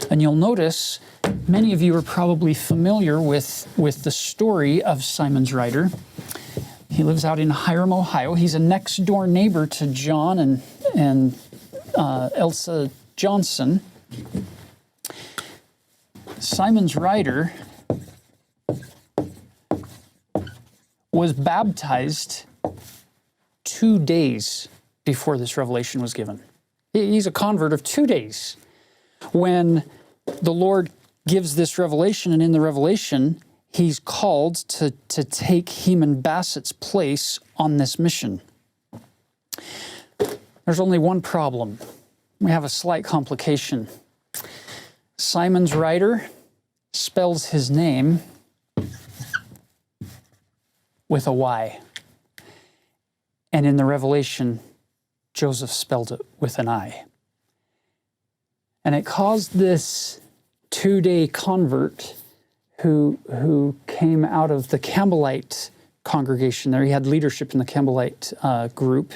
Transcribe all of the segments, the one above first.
And you'll notice many of you are probably familiar with the story of Symonds Ryder. He lives out in Hiram, Ohio. He's a next-door neighbor to John and Elsa Johnson. Symonds Ryder was baptized 2 days before this revelation was given. He's a convert of 2 days. When the Lord gives this revelation, and in the revelation, he's called to take Heman Bassett's place on this mission. There's only one problem. We have a slight complication. Symonds Ryder spells his name with a Y. And in the Revelation, Joseph spelled it with an I. And it caused this 2-day convert who came out of the Campbellite congregation there. He had leadership in the Campbellite group.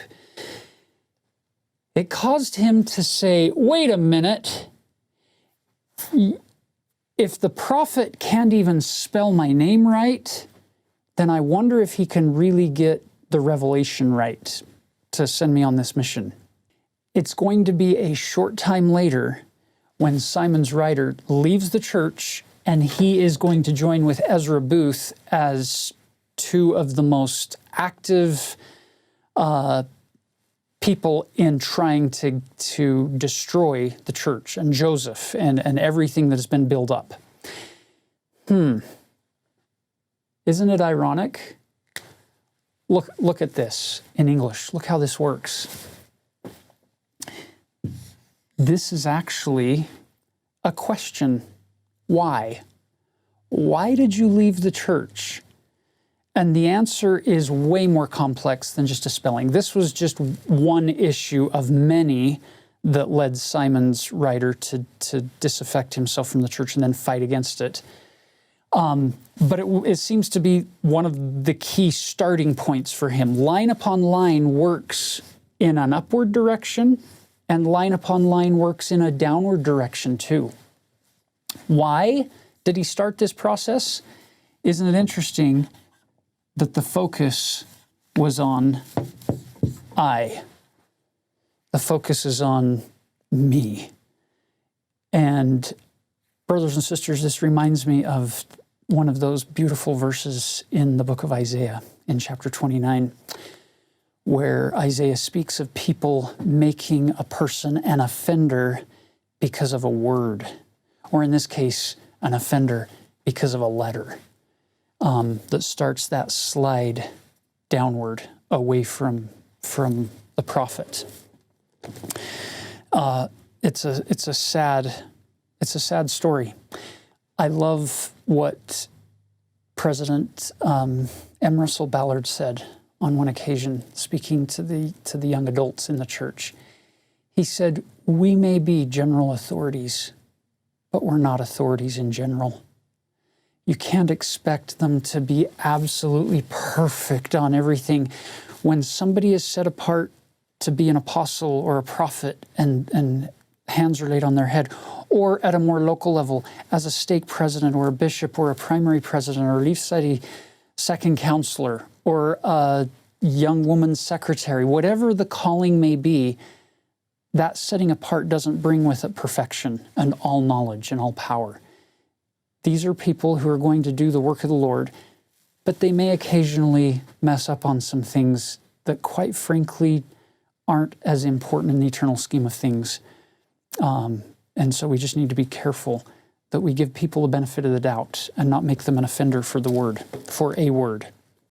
It caused him to say, wait a minute, if the prophet can't even spell my name right, then I wonder if he can really get the revelation right to send me on this mission. It's going to be a short time later when Symonds Ryder leaves the church, and he is going to join with Ezra Booth as two of the most active people in trying to destroy the church and Joseph and everything that has been built up. Isn't it ironic? Look at this in English. Look how this works. This is actually a question. Why? Why did you leave the church? And the answer is way more complex than just a spelling. This was just one issue of many that led Symonds Ryder to disaffect himself from the church and then fight against it. But it seems to be one of the key starting points for him. Line upon line works in an upward direction, and line upon line works in a downward direction too. Why did he start this process? Isn't it interesting that the focus was on I? The focus is on me. And brothers and sisters, this reminds me of one of those beautiful verses in the book of Isaiah in chapter 29, where Isaiah speaks of people making a person an offender because of a word, or in this case, an offender because of a letter that starts that slide downward away from the prophet. It's a sad story. I love what President M. Russell Ballard said on one occasion, speaking to the young adults in the church. He said, "We may be general authorities, but we're not authorities in general. You can't expect them to be absolutely perfect on everything. When somebody is set apart to be an apostle or a prophet and hands are laid on their head, or at a more local level as a stake president or a bishop or a primary president or a Leaf Society second counselor or a young woman's secretary, whatever the calling may be, that setting apart doesn't bring with it perfection and all knowledge and all power. These are people who are going to do the work of the Lord, but they may occasionally mess up on some things that, quite frankly, aren't as important in the eternal scheme of things. And so we just need to be careful that we give people the benefit of the doubt and not make them an offender for the word, for a word.